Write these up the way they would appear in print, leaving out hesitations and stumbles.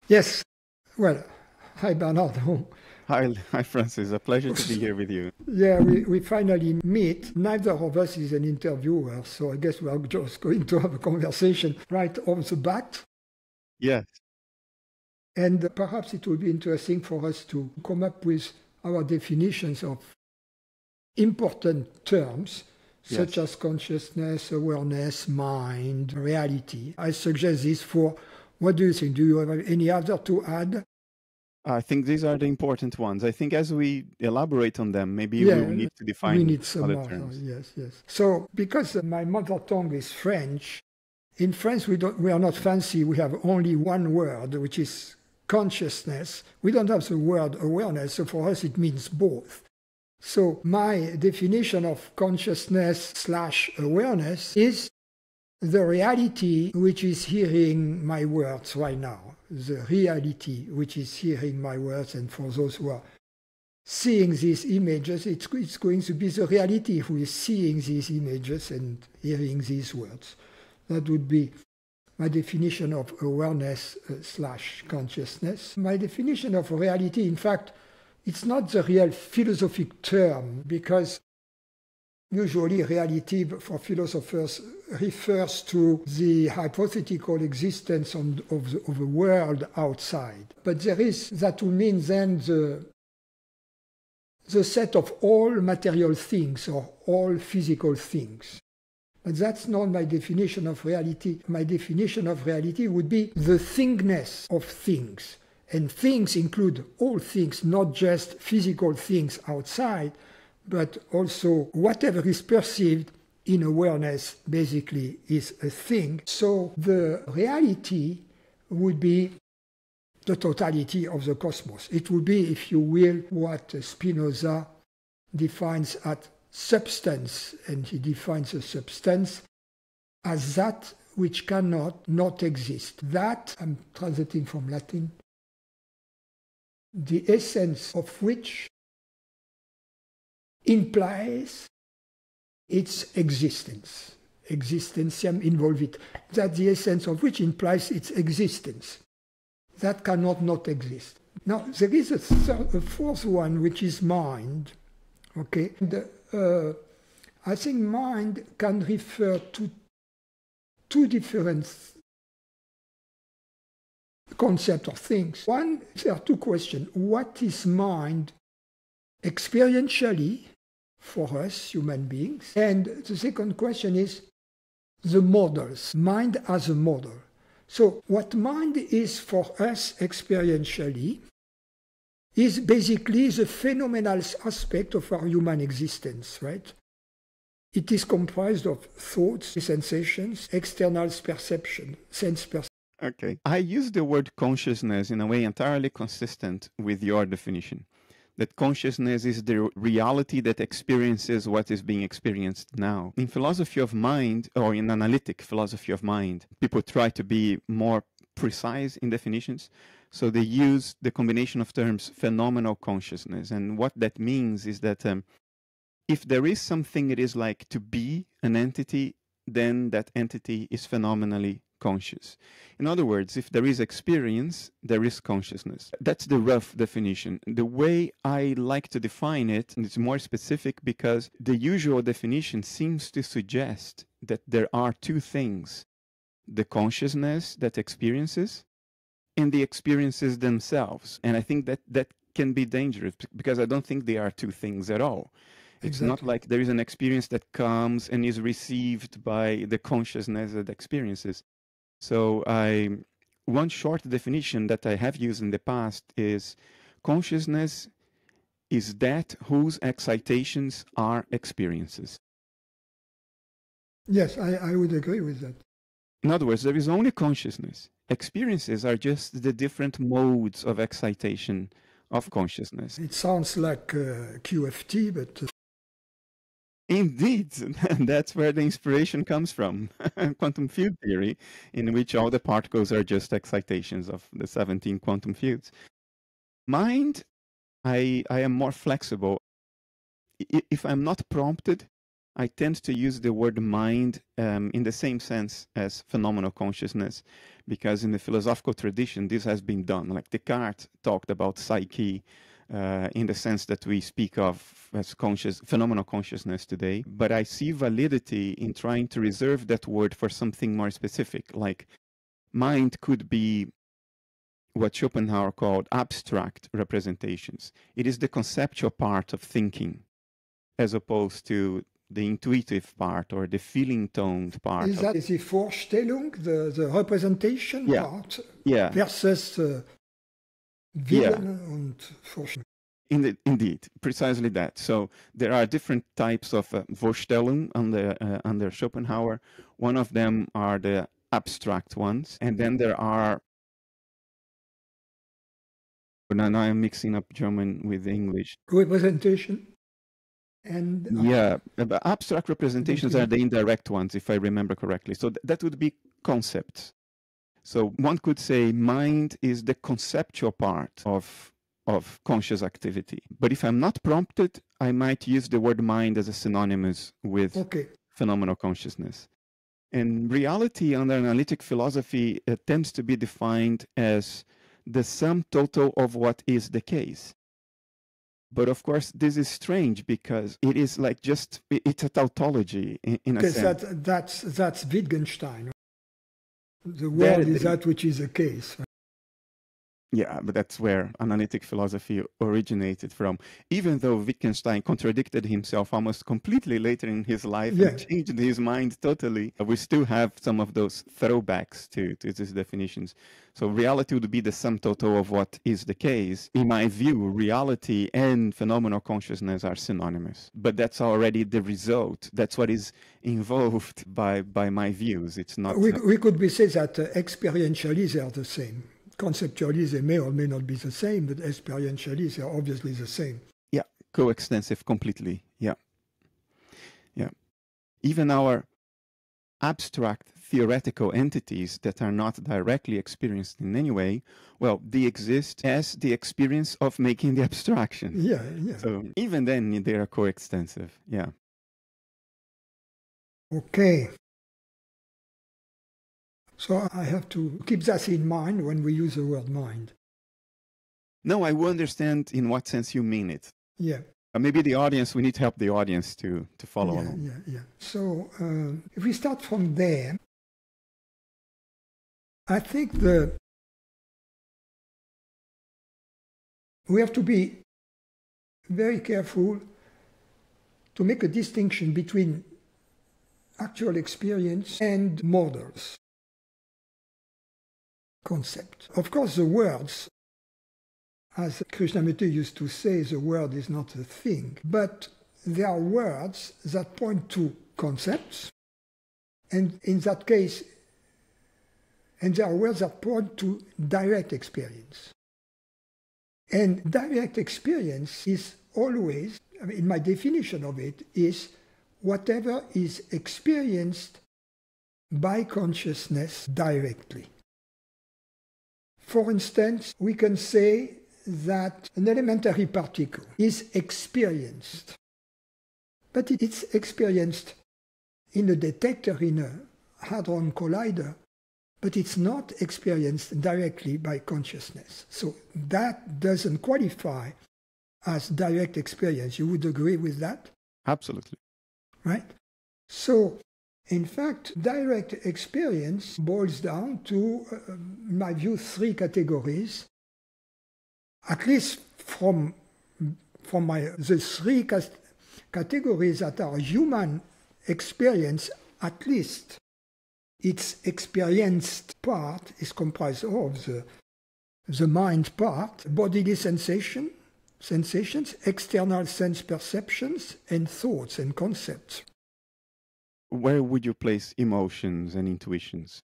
Yes. Well, hi, Bernardo. Hi, Francis. A pleasure to be here with you. Yeah, we finally meet. Neither of us is an interviewer, so I guess we are just going to have a conversation right off the bat. Yes. And perhaps it will be interesting for us to come up with our definitions of important terms, such as consciousness, awareness, mind, reality. I suggest this for, what do you think? Do you have any other to add? I think these are the important ones. I think as we elaborate on them, maybe we Yeah, will need to we define need some other more. terms. Yes. So, because my mother tongue is French, in France we are not fancy. We have only one word, which is consciousness. We don't have the word awareness, so for us it means both. So my definition of consciousness/awareness is the reality which is hearing my words right now. The reality which is hearing my words, and for those who are seeing these images, it's going to be the reality who is seeing these images and hearing these words. That would be my definition of awareness/consciousness. My definition of reality, in fact, it's not the real philosophic term, because usually reality for philosophers refers to the hypothetical existence of the world outside. But there is, that will mean then the set of all material things or all physical things. But that's not my definition of reality. My definition of reality would be the thingness of things. And things include all things, not just physical things outside, but also whatever is perceived in awareness basically is a thing. So the reality would be the totality of the cosmos. It would be, if you will, what Spinoza defines as substance, and he defines a substance as that which cannot not exist. That, I'm translating from Latin, the essence of which implies its existence. Existentiam involvit. That the essence of which implies its existence. That cannot not exist. Now, there is a fourth one, which is mind. Okay? And, I think mind can refer to two different concepts or things. One, there are two questions. What is mind experientially for us, human beings? And the second question is the models. Mind as a model. So what mind is for us experientially is basically the phenomenal aspect of our human existence, right? It is comprised of thoughts, sensations, external perception, sense perception. Okay. I use the word consciousness in a way entirely consistent with your definition. That consciousness is the reality that experiences what is being experienced now. In philosophy of mind, or in analytic philosophy of mind, people try to be more precise in definitions. So they use the combination of terms phenomenal consciousness. And what that means is that if there is something it is like to be an entity, then that entity is phenomenally conscious. In other words, if there is experience, there is consciousness. That's the rough definition. The way I like to define it, and it's more specific because the usual definition seems to suggest that there are two things: the consciousness that experiences and the experiences themselves. And I think that can be dangerous because I don't think they are two things at all. It's not like there is an experience that comes and is received by the consciousness that experiences. So one short definition that I have used in the past is consciousness is that whose excitations are experiences. Yes, I would agree with that. In other words, there is only consciousness. Experiences are just the different modes of excitation of consciousness. It sounds like QFT, but... Indeed, that's where the inspiration comes from. Quantum field theory, in which all the particles are just excitations of the 17 quantum fields. Mind, I am more flexible. If I'm not prompted, I tend to use the word mind in the same sense as phenomenal consciousness, because in the philosophical tradition, this has been done. Like Descartes talked about psyche in the sense that we speak of as phenomenal consciousness today. But I see validity in trying to reserve that word for something more specific. Like mind could be what Schopenhauer called abstract representations. It is the conceptual part of thinking, as opposed to the intuitive part or the feeling toned part. Is that the Vorstellung, the representation part, versus Willen und Vorstellung? Indeed, precisely that. So there are different types of Vorstellung under Schopenhauer. One of them are the abstract ones, and then there are. Now I'm mixing up German with English. Representation. And the abstract representations are the indirect ones, if I remember correctly. So that would be concepts. So one could say mind is the conceptual part of conscious activity. But if I'm not prompted, I might use the word mind as a synonymous with phenomenal consciousness. And reality under analytic philosophy tends to be defined as the sum total of what is the case. But of course, this is strange because it is like it's a tautology in a sense. That's Wittgenstein. The world is that which is a case. Yeah, but that's where analytic philosophy originated from. Even though Wittgenstein contradicted himself almost completely later in his life and changed his mind totally, we still have some of those throwbacks to these definitions. So reality would be the sum total of what is the case. In my view, reality and phenomenal consciousness are synonymous. But that's already the result. That's what is involved by my views. It's not... We could say that experientially they are the same. Conceptually, they may or may not be the same, but experientially, they are obviously the same. Yeah, coextensive completely. Yeah. Even our abstract theoretical entities that are not directly experienced in any way, well, they exist as the experience of making the abstraction. Yeah. So even then, they are coextensive. Yeah. Okay. So I have to keep that in mind when we use the word mind. No, I will understand in what sense you mean it. Yeah. Maybe the audience, we need to help the audience to follow along. Yeah. So if we start from there, I think we have to be very careful to make a distinction between actual experience and models. Concept. Of course, the words, as Krishnamurti used to say, the word is not a thing, but there are words that point to concepts, and in that case, and there are words that point to direct experience. And direct experience is always, in my definition of it, is whatever is experienced by consciousness directly. For instance, we can say that an elementary particle is experienced, but it's experienced in a detector, in a hadron collider, but it's not experienced directly by consciousness. So that doesn't qualify as direct experience. You would agree with that? Absolutely. Right? So, in fact, direct experience boils down to, in my view, three categories. At least from the three categories that are human experience, at least its experienced part is comprised of the mind part, bodily sensations, external sense perceptions, and thoughts and concepts. Where would you place emotions and intuitions?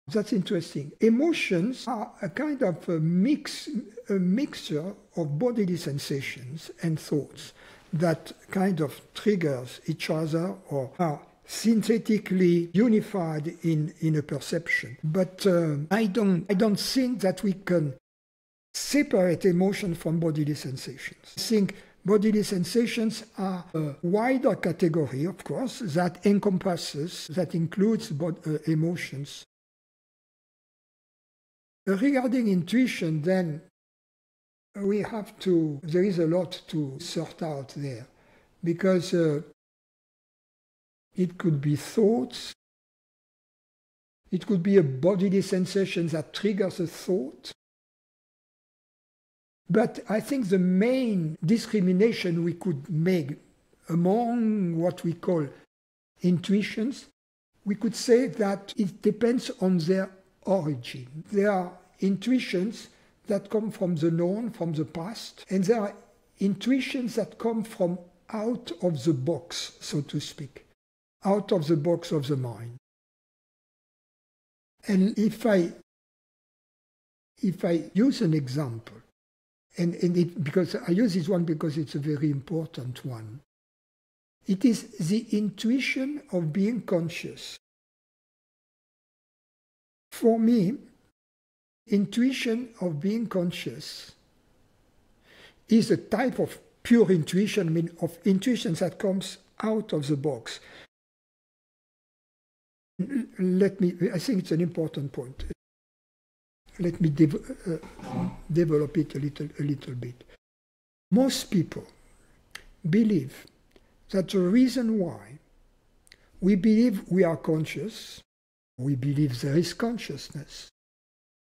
That's interesting. Emotions are a kind of a mixture of bodily sensations and thoughts that kind of triggers each other or are synthetically unified in a perception. But I don't think that we can separate emotion from bodily sensations. I think Bodily sensations are a wider category, of course, that includes emotions. Regarding intuition, then, there is a lot to sort out there, because it could be thoughts, it could be a bodily sensation that triggers a thought. But I think the main discrimination we could make among what we call intuitions, we could say that it depends on their origin. There are intuitions that come from the known, from the past, and there are intuitions that come from out of the box, so to speak, out of the box of the mind. And if I use an example, because I use this one because it's a very important one, it is the intuition of being conscious. For me, intuition of being conscious is a type of pure intuition, I mean, of intuition that comes out of the box. I think it's an important point. Let me develop it a little bit. Most people believe that the reason why we believe we are conscious, we believe there is consciousness,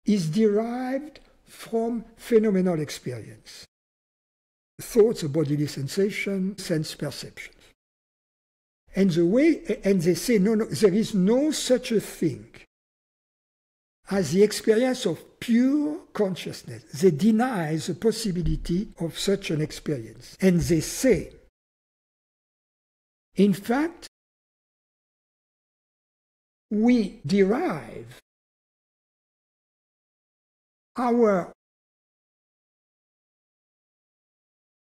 is derived from phenomenal experience. Thoughts, bodily sensation, sense perceptions. And they say, no, there is no such a thing as the experience of pure consciousness. They deny the possibility of such an experience. And they say, in fact, we derive our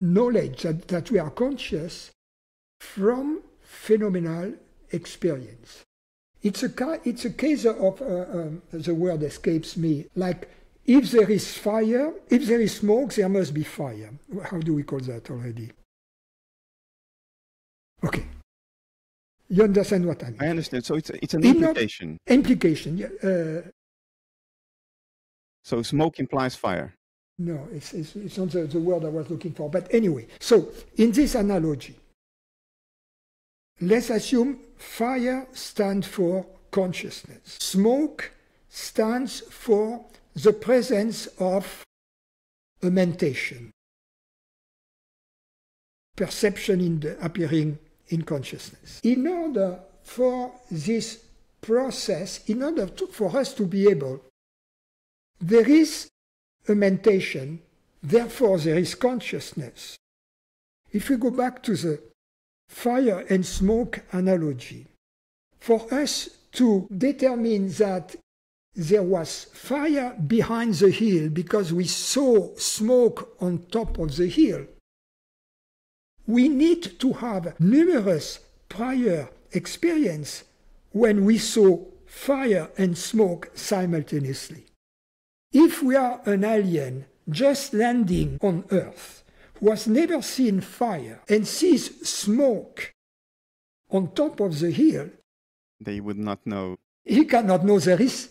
knowledge that we are conscious from phenomenal experience. It's a case of, the word escapes me, like if there is fire, if there is smoke, there must be fire. How do we call that already? Okay. You understand what I mean? I understand. So it's an implication. Implication, yeah. So smoke implies fire. No, it's not the word I was looking for. But anyway, so in this analogy, let's assume fire stands for consciousness. Smoke stands for the presence of a mentation, perception appearing in consciousness. In order for this process, for us to be able, there is a mentation, therefore there is consciousness. If we go back to the fire and smoke analogy, for us to determine that there was fire behind the hill because we saw smoke on top of the hill, we need to have numerous prior experience when we saw fire and smoke simultaneously. If we are an alien just landing on Earth, who has never seen fire and sees smoke on top of the hill, they would not know. He cannot know there is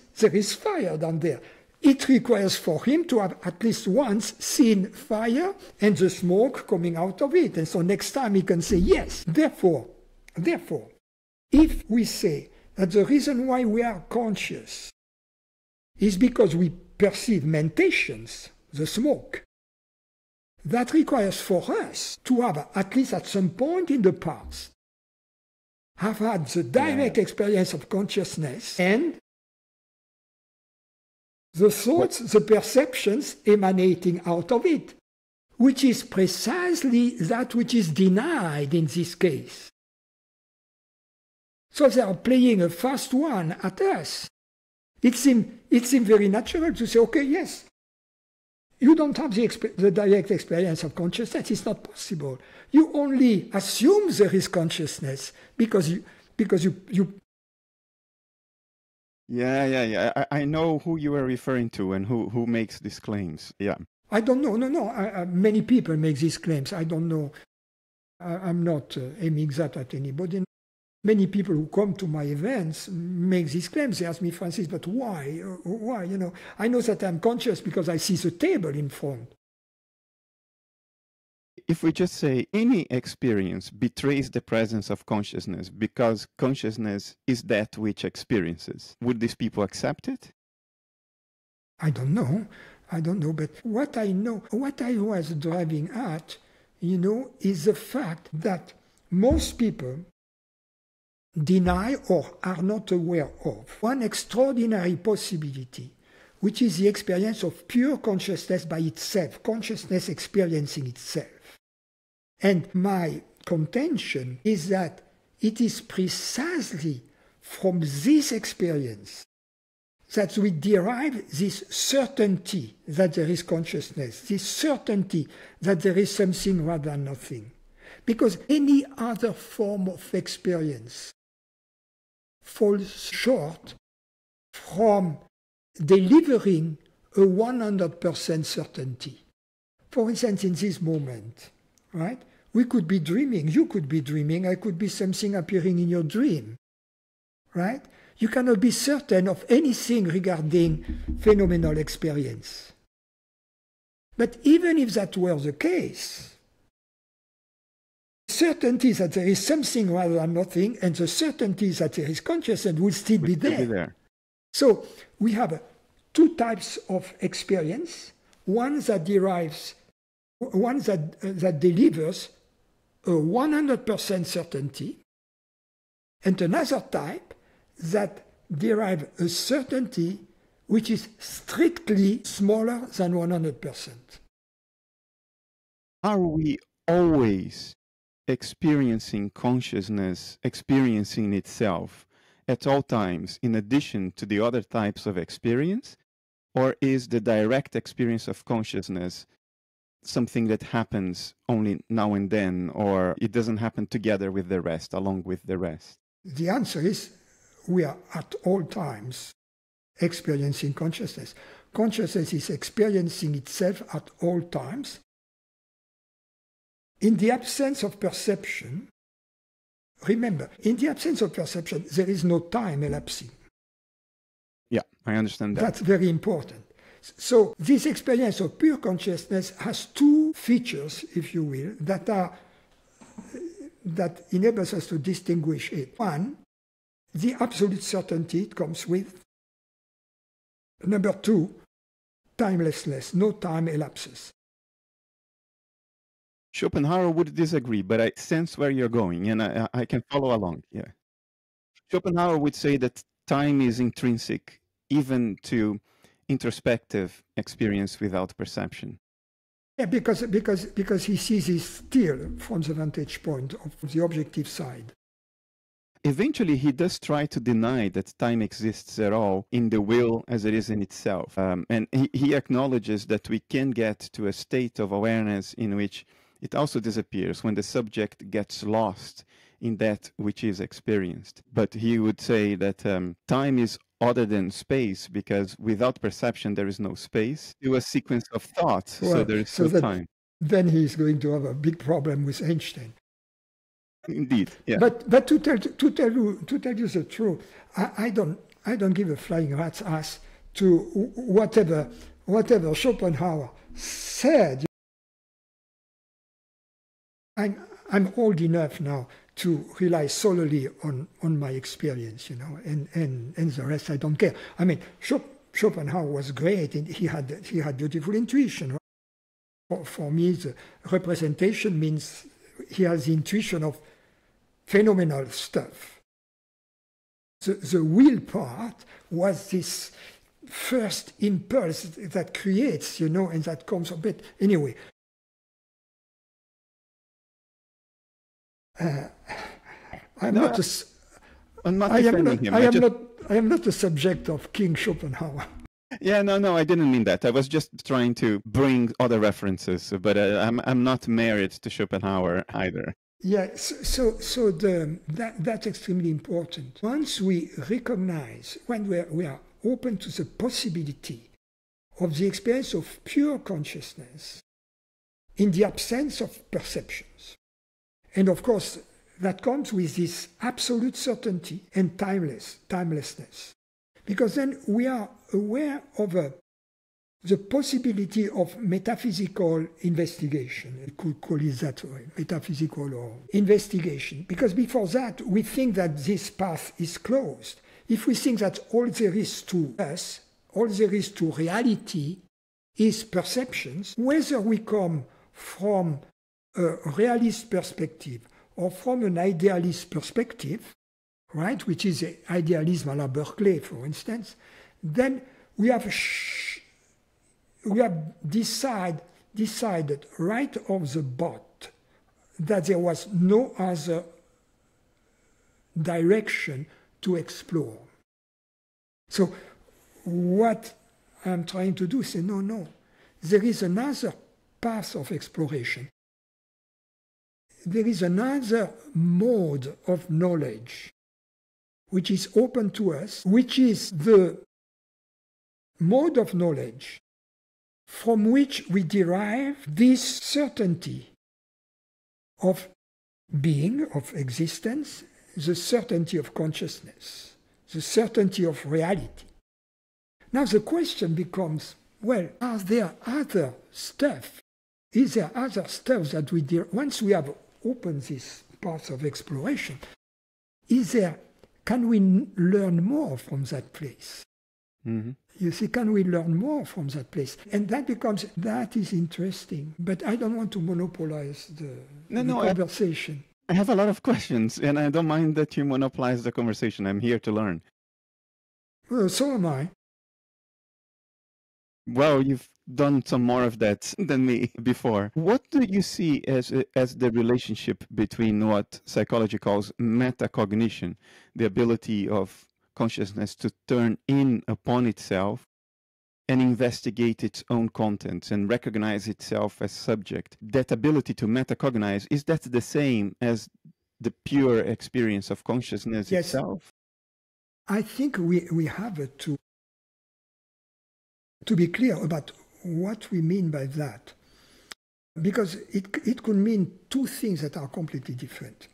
fire down there. It requires for him to have at least once seen fire and the smoke coming out of it. And so next time he can say yes. Therefore, if we say that the reason why we are conscious is because we perceive mentations, the smoke, that requires for us to have, at least at some point in the past, have had the direct experience of consciousness and the thoughts, the perceptions emanating out of it, which is precisely that which is denied in this case. So they are playing a fast one at us. It seemed very natural to say, okay, yes, you don't have the direct experience of consciousness. It's not possible. You only assume there is consciousness because you. Yeah. I know who you are referring to and who makes these claims. Yeah. I don't know. Many people make these claims. I don't know. I'm not aiming that at anybody. Many people who come to my events make these claims. They ask me, Francis, but why? Why? I know that I'm conscious because I see the table in front. If we just say any experience betrays the presence of consciousness because consciousness is that which experiences, would these people accept it? I don't know, but what I know, what I was driving at, is the fact that most people deny or are not aware of one extraordinary possibility, which is the experience of pure consciousness by itself, consciousness experiencing itself. And my contention is that it is precisely from this experience that we derive this certainty that there is consciousness, this certainty that there is something rather than nothing. Because any other form of experience falls short from delivering a 100% certainty. For instance, in this moment, right? We could be dreaming, you could be dreaming, I could be something appearing in your dream, right? You cannot be certain of anything regarding phenomenal experience. But even if that were the case, certainty that there is something rather than nothing, and the certainty that there is consciousness will still be there. So we have two types of experience, one that delivers a 100% certainty, and another type that derives a certainty which is strictly smaller than 100%. Are we always experiencing consciousness, experiencing itself at all times, in addition to the other types of experience? Or is the direct experience of consciousness something that happens only now and then, or it doesn't happen together with the rest, along with the rest? The answer is we are at all times experiencing consciousness. Consciousness is experiencing itself at all times. In the absence of perception, remember, in the absence of perception, there is no time elapsing. Yeah, I understand that. That's very important. So this experience of pure consciousness has two features, if you will, that enables us to distinguish it. One, the absolute certainty it comes with. Number two, timelessness, no time elapses. Schopenhauer would disagree, but I sense where you're going, and I can follow along. Yeah, Schopenhauer would say that time is intrinsic even to introspective experience without perception. Yeah, because he sees it still from the vantage point of the objective side. Eventually, he does try to deny that time exists at all in the will as it is in itself. And he acknowledges that we can get to a state of awareness in which it also disappears when the subject gets lost in that which is experienced. But he would say that time is other than space, because without perception there is no space. It was a sequence of thoughts, well, so there is no time. Then he's going to have a big problem with Einstein. Indeed, yeah. But to tell you the truth, I don't give a flying rat's ass to whatever Schopenhauer said. I'm old enough now to rely solely on my experience, and the rest I don't care. I mean, Schopenhauer was great, and he had beautiful intuition. For me, the representation means he has the intuition of phenomenal stuff. The will part was this first impulse that creates, and that comes a bit. Anyway, I am not the subject of King Schopenhauer. Yeah, no, I didn't mean that. I was just trying to bring other references, but I'm not married to Schopenhauer either. Yeah, that's extremely important. Once we recognize, when we are open to the possibility of the experience of pure consciousness in the absence of perceptions. And of course, that comes with this absolute certainty and timelessness. Because then we are aware of the possibility of metaphysical investigation. We could call it that way, metaphysical or investigation. Because before that, we think that this path is closed. If we think that all there is to us, all there is to reality is perceptions, whether we come from a realist perspective or from an idealist perspective, right, which is idealism à la Berkeley, for instance, then we have decided right off the bat that there was no other direction to explore. So what I'm trying to do is say, no, there is another path of exploration. There is another mode of knowledge which is open to us, which is the mode of knowledge from which we derive this certainty of being, of existence, the certainty of consciousness, the certainty of reality. Now the question becomes, well, are there other stuff? Is there other stuff that we once we have opened this path of exploration, can we learn more from that place? Mm-hmm. You see, can we learn more from that place? And that is interesting. But I don't want to monopolize the conversation. I have a lot of questions, and I don't mind that you monopolize the conversation. I'm here to learn. Well, so am I. Well, you've done some more of that than me before. What do you see as the relationship between what psychology calls metacognition, the ability of consciousness to turn in upon itself and investigate its own contents and recognize itself as subject? That ability to metacognize, is that the same as the pure experience of consciousness itself? I think we have to be clear about what we mean by that. Because it could mean two things that are completely different.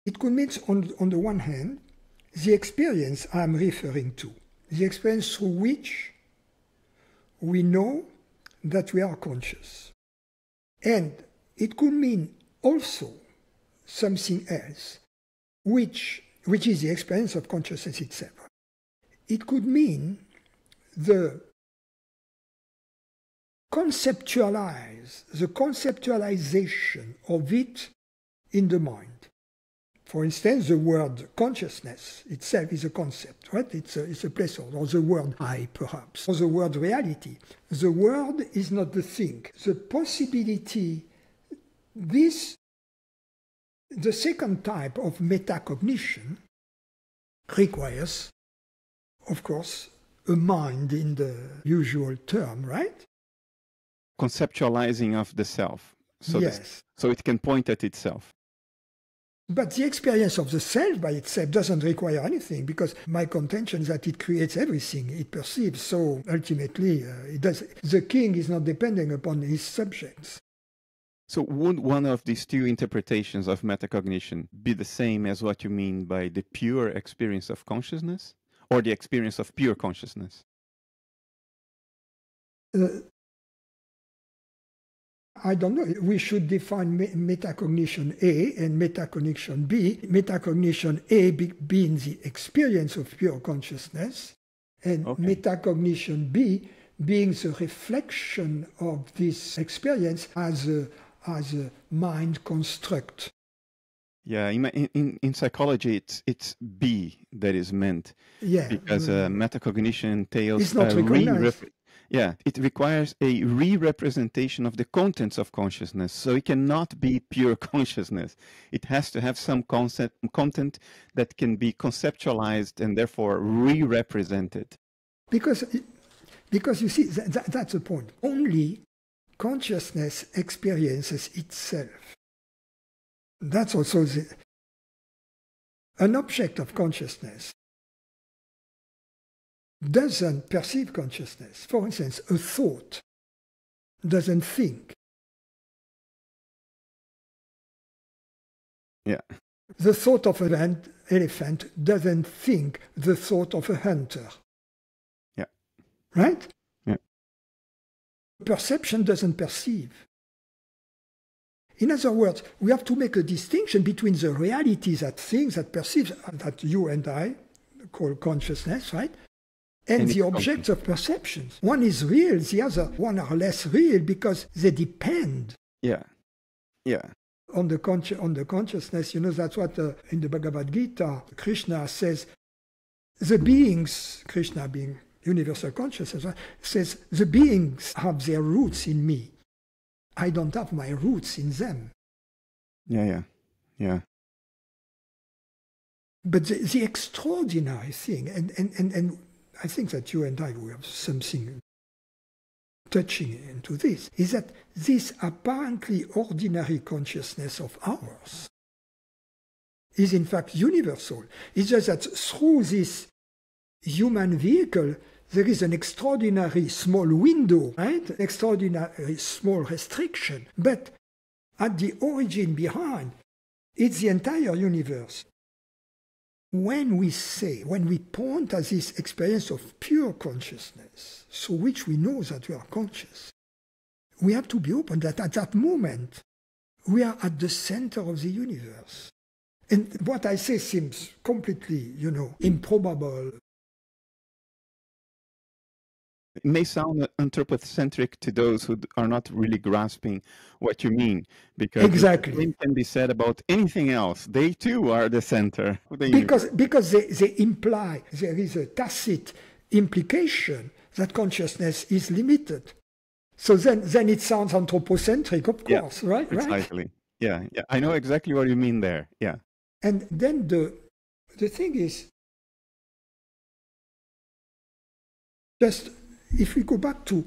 It could mean, on the one hand, the experience I'm referring to, the experience through which we know that we are conscious. And it could mean also something else, which is the experience of consciousness itself. It could mean the conceptualization of it in the mind. For instance, the word consciousness itself is a concept, right? It's a placeholder, or the word I, perhaps, or the word reality. The word is not the thing. The possibility, the second type of metacognition requires, of course, a mind in the usual term, right? Conceptualizing of the self. So yes. So it can point at itself. But the experience of the self by itself doesn't require anything, because my contention is that it creates everything it perceives. So ultimately, the king is not depending upon his subjects. So would one of these two interpretations of metacognition be the same as what you mean by the pure experience of consciousness, or the experience of pure consciousness? I don't know. We should define metacognition A and metacognition B. Metacognition A being the experience of pure consciousness, and metacognition B being the reflection of this experience as a mind construct. Yeah, in psychology, it's B that is meant. Yeah, because metacognition entails it's not recognized. It requires a re-representation of the contents of consciousness. So it cannot be pure consciousness. It has to have some content that can be conceptualized and therefore re-represented. Because you see, that's the point. Only consciousness experiences itself. That's also an object of consciousness doesn't perceive consciousness. For instance, a thought doesn't think. Yeah. The thought of an elephant doesn't think the thought of a hunter. Yeah. Right? Yeah. Perception doesn't perceive. In other words, we have to make a distinction between the reality that things that perceive, that you and I call consciousness, right? And the objects of perceptions. One is real, the other one are less real because they depend. Yeah. Yeah. On the consciousness. You know, that's what in the Bhagavad Gita, Krishna says, the beings, Krishna being universal consciousness, says, the beings have their roots in me. I don't have my roots in them. Yeah. But the extraordinary thing, and I think that you and I, we have something touching into this, is that this apparently ordinary consciousness of ours is in fact universal. It's just that through this human vehicle, there is an extraordinary small window, right? An extraordinary small restriction. But at the origin behind, it's the entire universe. When we point at this experience of pure consciousness, through which we know that we are conscious, we have to be open that at that moment, we are at the center of the universe. And what I say seems completely, improbable. It may sound anthropocentric to those who are not really grasping what you mean, because exactly. The same can be said about anything else. They too are the center. Because they imply, there is a tacit implication that consciousness is limited. So then it sounds anthropocentric, of course, right? Precisely. Yeah. I know exactly what you mean there. Yeah. And then the thing is, just if we go back to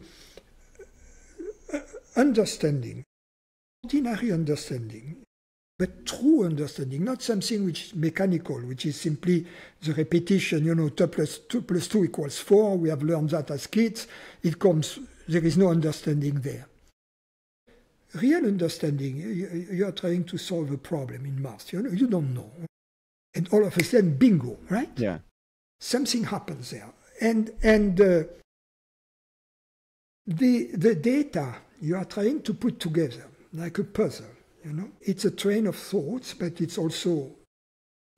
understanding, ordinary understanding, but true understanding, not something which is mechanical, which is simply the repetition, 2 plus 2 equals 4, we have learned that as kids, there is no understanding there. Real understanding, you are trying to solve a problem in math, you don't know. And all of a sudden, bingo, right? Yeah. Something happens there. And the data you are trying to put together, like a puzzle, It's a train of thoughts, but it's also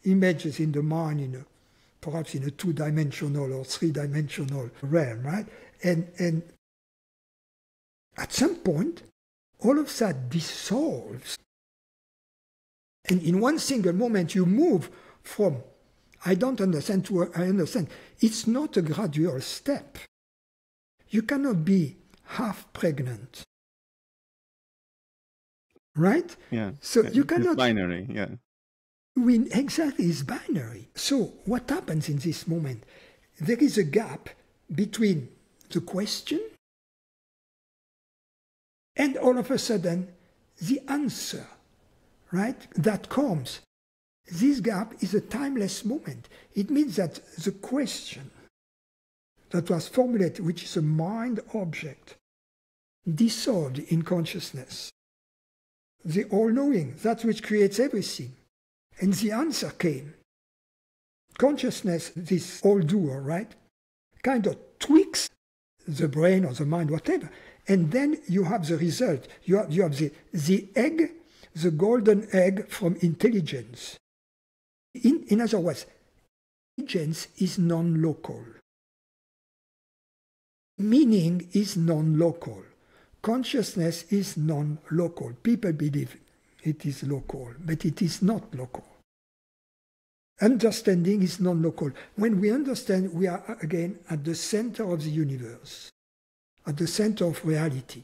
images in the mind, perhaps in a 2-dimensional or 3-dimensional realm, right? And at some point, all of that dissolves. And in one single moment, you move from I don't understand to I understand. It's not a gradual step. You cannot be half pregnant. Right? Yeah. So you cannot. It's binary, yeah. Exactly, it's binary. So what happens in this moment? There is a gap between the question and all of a sudden the answer, right? That comes. This gap is a timeless moment. It means that the question that was formulated, which is a mind object, dissolved in consciousness. The all-knowing, that which creates everything. And the answer came. Consciousness, this all-doer, right, kind of tweaks the brain or the mind, whatever. And then you have the result. You have the egg, the golden egg from intelligence. In other words, intelligence is non-local. Meaning is non-local. Consciousness is non-local. People believe it is local, but it is not local. Understanding is non-local. When we understand, we are again at the center of the universe, at the center of reality.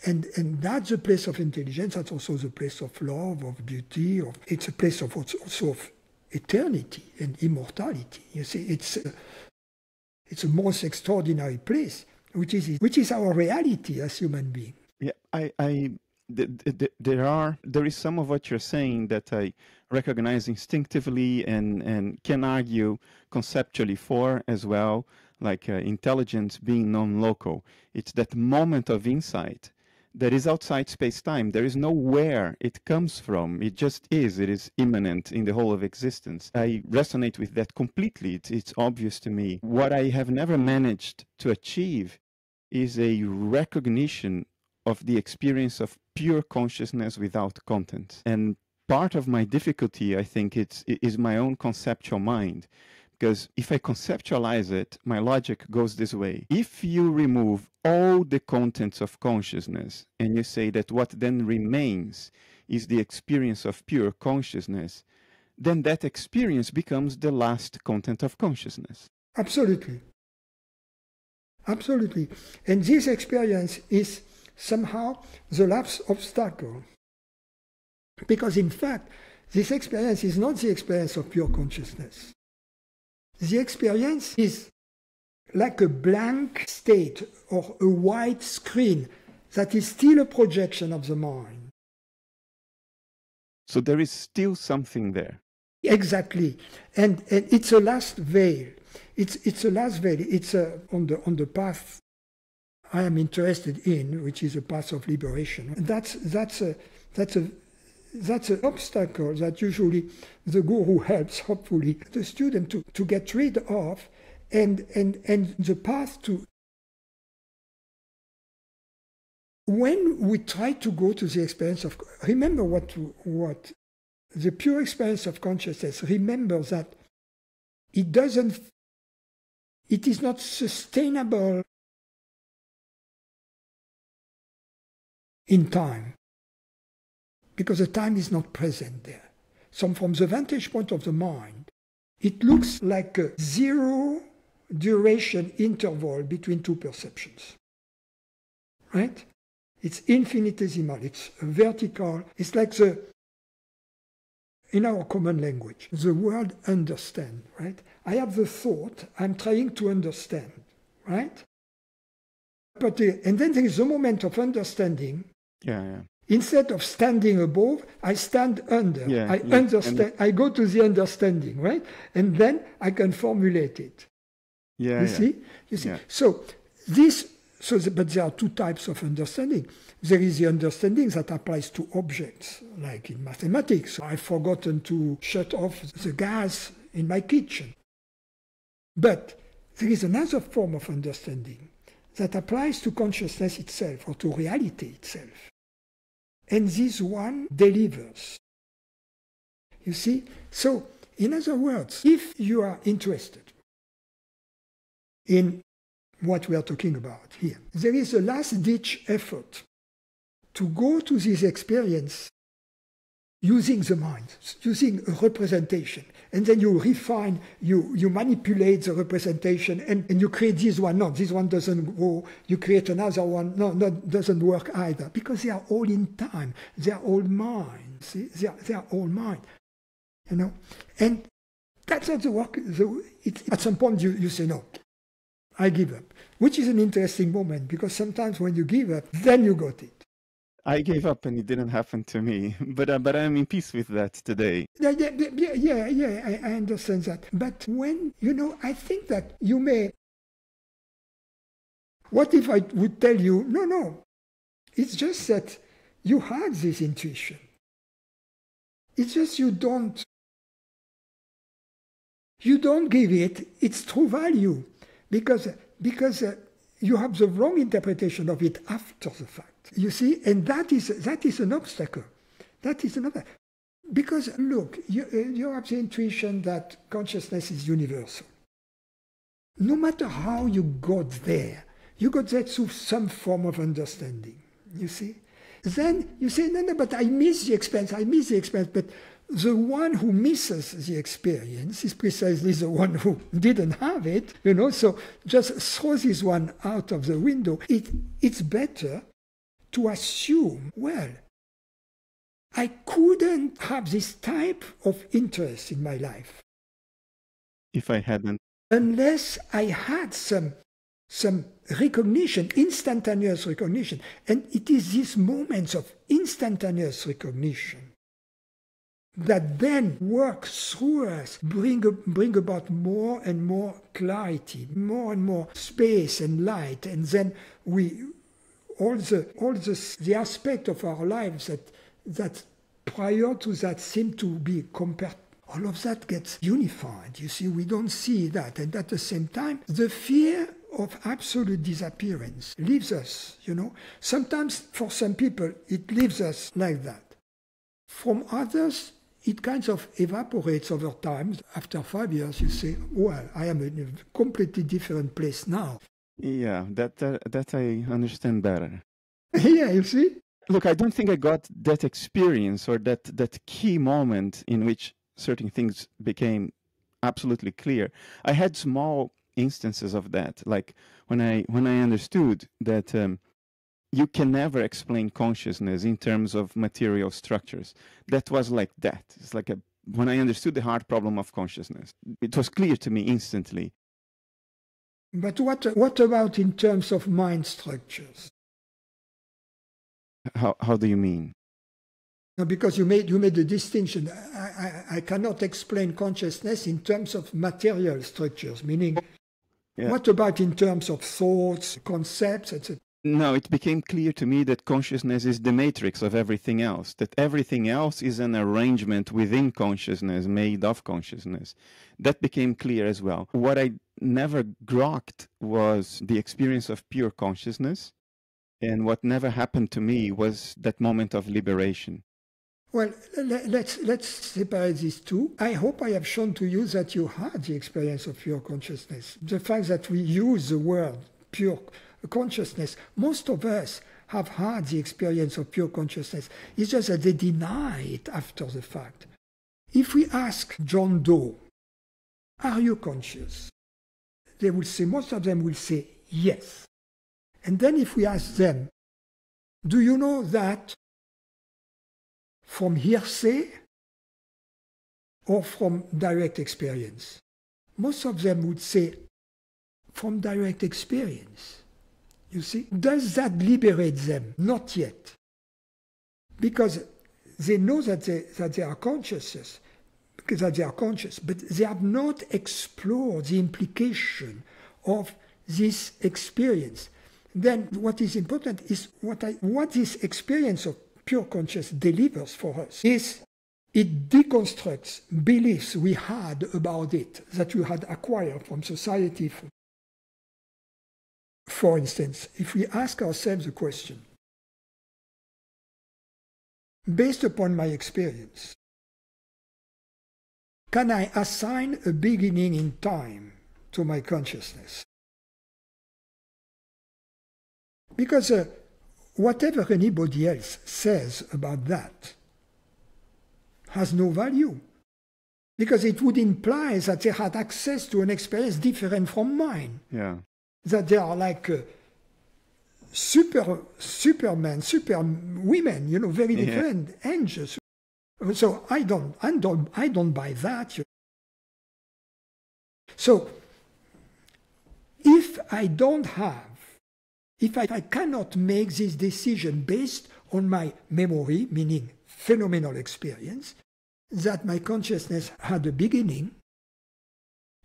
And that's the place of intelligence. That's also the place of love, of beauty. It's a place of also of eternity and immortality. You see, it's a most extraordinary place, which is our reality as human beings. Yeah, there is some of what you're saying that I recognize instinctively and can argue conceptually for as well. like intelligence being non-local. It's that moment of insight that is outside space-time. There is no where it comes from. It just is. It is immanent in the whole of existence. I resonate with that completely. It's obvious to me. What I have never managed to achieve is a recognition of the experience of pure consciousness without content. And part of my difficulty, I think, is my own conceptual mind. Because if I conceptualize it, my logic goes this way. If you remove all the contents of consciousness and you say that what then remains is the experience of pure consciousness, then that experience becomes the last content of consciousness. Absolutely. Absolutely. And this experience is somehow the last obstacle. Because in fact, this experience is not the experience of pure consciousness. The experience is like a blank state or a white screen that is still a projection of the mind. So there is still something there. Exactly. And it's a last veil. It's a last veil. It's on the path I am interested in, which is a path of liberation. And that's an obstacle that usually the guru helps, hopefully, the student to get rid of, and the path to... When we try to go to the experience of... Remember what the pure experience of consciousness, remember that it is not sustainable in time, because the time is not present there. So from the vantage point of the mind, it looks like a zero duration interval between two perceptions. Right? It's infinitesimal, it's vertical, it's like in our common language, the word understand, right? I have the thought, I'm trying to understand, right? But and then there is a moment of understanding. Yeah. Instead of standing above, I stand under. I understand. I go to the understanding, right? And then I can formulate it. You see? Yeah. So but there are two types of understanding. There is the understanding that applies to objects, like in mathematics. I've forgotten to shut off the gas in my kitchen. But there is another form of understanding that applies to consciousness itself or to reality itself. And this one delivers. You see? So, in other words, if you are interested in what we are talking about here, there is a last-ditch effort to go to this experience using the mind, using a representation. And then you refine, you manipulate the representation, and you create this one. No, this one doesn't go. You create another one. No, that doesn't work either. Because they are all in time. They are all mind. See? They are all mind. You know? And that's not the work. At some point you say, no, I give up. Which is an interesting moment, because sometimes when you give up, then you got it. I gave up and it didn't happen to me, but I'm in peace with that today. Yeah, I understand that. But when, I think that you may... What if I would tell you, no, it's just that you had this intuition. It's just you don't give it its true value, because you have the wrong interpretation of it after the fact. You see, and that is an obstacle. That is another. Because, look, you have the intuition that consciousness is universal. No matter how you got there through some form of understanding, you see. Then you say, no, but I miss the experience. But the one who misses the experience is precisely the one who didn't have it, so just throw this one out of the window. It's better to assume, well, I couldn't have this type of interest in my life if I hadn't, unless I had some recognition, instantaneous recognition. And it is these moments of instantaneous recognition that then work through us, bring about more and more clarity, more and more space and light, and then all the aspect of our lives that prior to that seem to be compared, all of that gets unified. You see, we don't see that, and at the same time, the fear of absolute disappearance leaves us. Sometimes for some people it leaves us like that. From others, it kind of evaporates over time. After 5 years, you say, well, I am in a completely different place now. Yeah, that I understand better. Yeah, you see? Look, I don't think I got that experience or that key moment in which certain things became absolutely clear. I had small instances of that, like when I understood that you can never explain consciousness in terms of material structures. That was like that. It's like when I understood the hard problem of consciousness, it was clear to me instantly. But what about in terms of mind structures? How do you mean? No, because you made the distinction. I cannot explain consciousness in terms of material structures, meaning what about in terms of thoughts, concepts, etc.? No, it became clear to me that consciousness is the matrix of everything else, that everything else is an arrangement within consciousness, made of consciousness. That became clear as well. What I never grokked was the experience of pure consciousness, and what never happened to me was that moment of liberation. Well, let's separate these two. I hope I have shown to you that you had the experience of pure consciousness. The fact that we use the word pure consciousness, most of us have had the experience of pure consciousness. It's just that they deny it after the fact. If we ask John Doe, are you conscious? They will say, most of them will say yes. And then if we ask them, do you know that from hearsay or from direct experience? Most of them would say from direct experience. You see, does that liberate them? Not yet. Because they know that they are conscious, but they have not explored the implication of this experience. Then what is important is what this experience of pure consciousness delivers for us is it deconstructs beliefs we had about it, that we had acquired from society. For instance, if we ask ourselves the question, based upon my experience, can I assign a beginning in time to my consciousness? Because whatever anybody else says about that has no value. Because it would imply that they had access to an experience different from mine. Yeah. That they are like supermen, superwomen, very different angels. So I don't buy that. So if I cannot make this decision based on my memory, meaning phenomenal experience, that my consciousness had a beginning,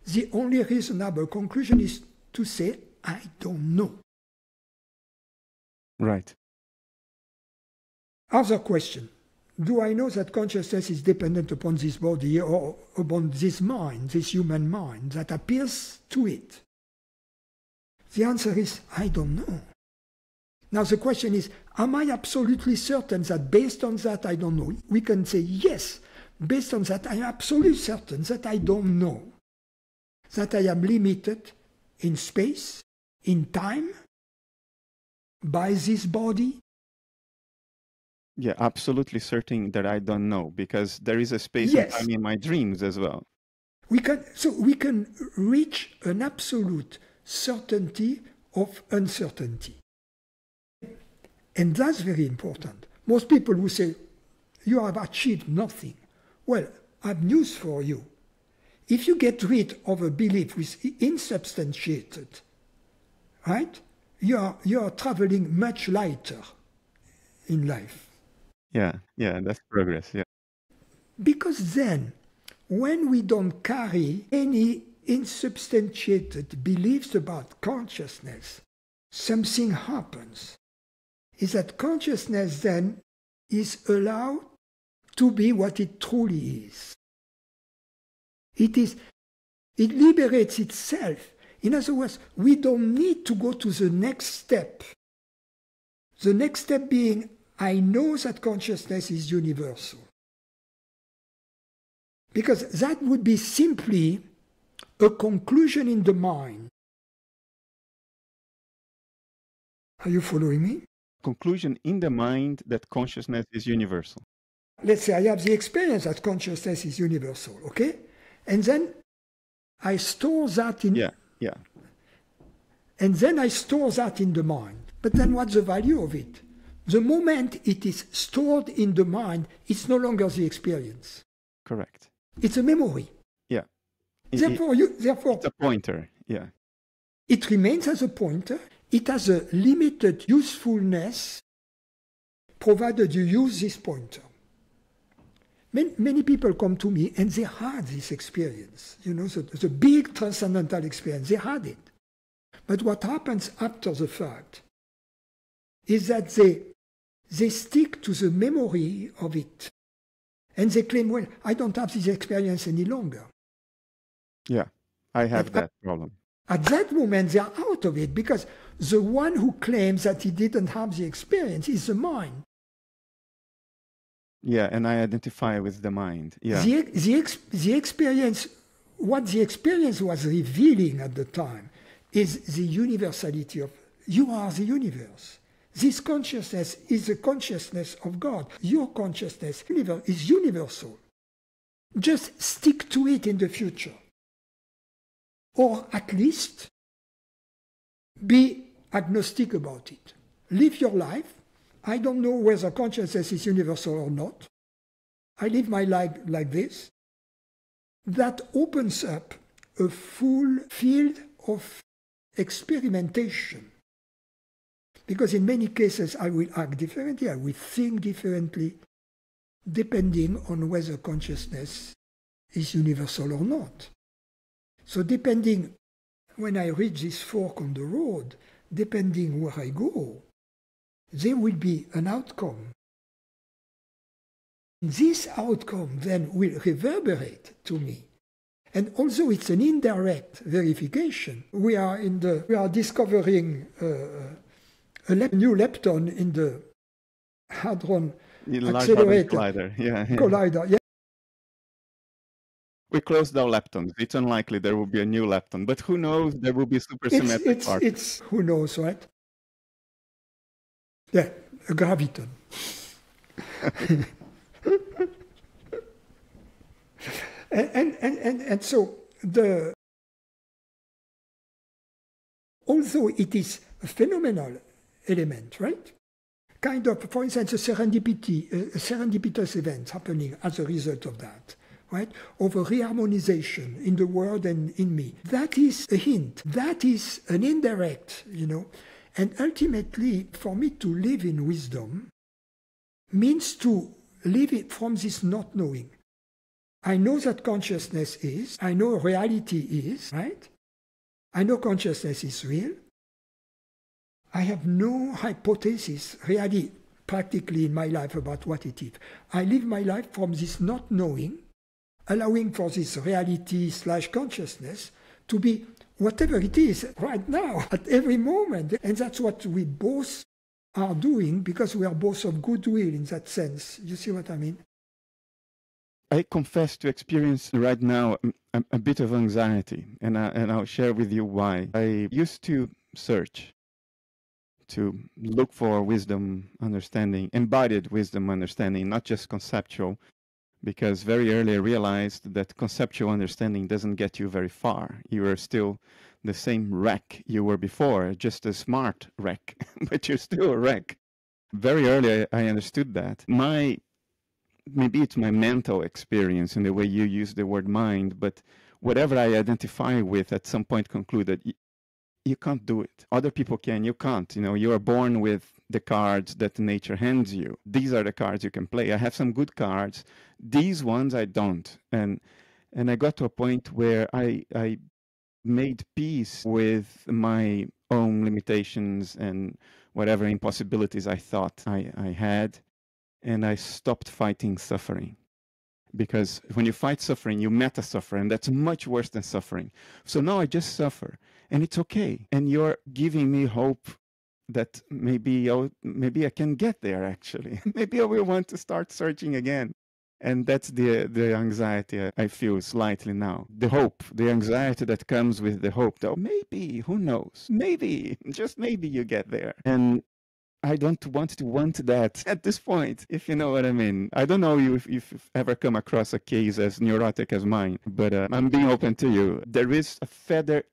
the only reasonable conclusion is to say, I don't know. Right. Other question. Do I know that consciousness is dependent upon this body or upon this mind, this human mind that appears to it? The answer is, I don't know. Now the question is, am I absolutely certain that based on that I don't know? We can say, yes, based on that I'm absolutely certain that I don't know. That I am limited in space, in time, by this body. Yeah, absolutely certain that I don't know, because there is a space and time in my dreams as well. We can reach an absolute certainty of uncertainty. And that's very important. Most people will say, you have achieved nothing. Well, I have news for you. If you get rid of a belief which is insubstantiated, right, you are traveling much lighter in life. Yeah, that's progress, yeah. Because then, when we don't carry any insubstantiated beliefs about consciousness, something happens. Is that consciousness then is allowed to be what it truly is. It liberates itself. In other words, we don't need to go to the next step. The next step being, I know that consciousness is universal. Because that would be simply a conclusion in the mind. Are you following me? Conclusion in the mind that consciousness is universal. Let's say I have the experience that consciousness is universal, okay? And then I store that in... Yeah. And then I store that in the mind. But then what's the value of it? The moment it is stored in the mind, it's no longer the experience. Correct. It's a memory. Yeah. Therefore, it's a pointer, yeah. It remains as a pointer. It has a limited usefulness, provided you use this pointer. Many people come to me and they had this experience, the big transcendental experience, they had it. But what happens after the fact is that they stick to the memory of it. And they claim, well, I don't have this experience any longer. Yeah, I have that problem. At that moment, they are out of it because the one who claims that he didn't have the experience is the mind. Yeah, and I identify with the mind. Yeah. The experience, what the experience was revealing at the time is the universality of, you are the universe. This consciousness is the consciousness of God. Your consciousness is universal. Just stick to it in the future. Or at least be agnostic about it. Live your life. I don't know whether consciousness is universal or not. I live my life like this. That opens up a full field of experimentation. Because in many cases I will act differently, I will think differently, depending on whether consciousness is universal or not. So depending, when I reach this fork on the road, depending where I go, there will be an outcome. This outcome then will reverberate to me. And although it's an indirect verification, we are discovering a new lepton in the Hadron Accelerator Collider. Yeah. We closed our leptons. It's unlikely there will be a new lepton, but who knows? There will be supersymmetric particles. Who knows, right? Yeah, a graviton. and so although it is a phenomenal element, right? Kind of, for instance, a serendipitous event happening as a result of that, right? Of a reharmonization in the world and in me. That is a hint. That is an indirect, And ultimately, for me to live in wisdom means to live it from this not knowing. I know that consciousness is, I know reality is, right? I know consciousness is real. I have no hypothesis, really, practically in my life about what it is. I live my life from this not knowing, allowing for this reality/consciousness to be whatever it is right now, at every moment. And that's what we both are doing, because we are both of goodwill in that sense. You see what I mean? I confess to experience right now a bit of anxiety, and I'll share with you why. I used to search to look for wisdom, understanding, embodied wisdom, understanding, not just conceptual, because very early I realized that conceptual understanding doesn't get you very far. You are still the same wreck you were before, just a smart wreck, but you're still a wreck. Very early I understood that. Maybe it's my mental experience in the way you use the word mind, but whatever I identify with at some point concluded, you can't do it. Other people can, you can't. You are born with the cards that nature hands you. These are the cards you can play. I have some good cards. These ones I don't. And I got to a point where I made peace with my own limitations and whatever impossibilities I thought I had. And I stopped fighting suffering. Because when you fight suffering, you meta-suffer, and that's much worse than suffering. So now I just suffer, and it's okay. And you're giving me hope that maybe I can get there, actually. Maybe I will want to start searching again. And that's the anxiety I feel slightly now. The hope, the anxiety that comes with the hope, though maybe, who knows, maybe, just maybe you get there. And I don't want to want that at this point, if you know what I mean. I don't know if you've ever come across a case as neurotic as mine, but I'm being open to you. There is a feather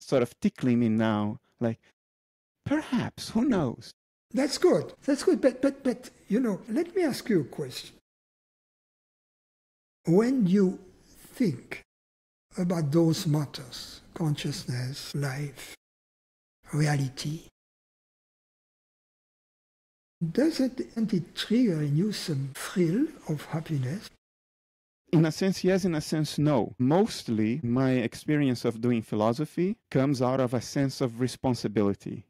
sort of tickling me now, like, perhaps, who knows? That's good. That's good. But you know, let me ask you a question. When you think about those matters, consciousness, life, reality, doesn't it trigger in you some thrill of happiness? In a sense, yes. In a sense, no. Mostly, my experience of doing philosophy comes out of a sense of responsibility.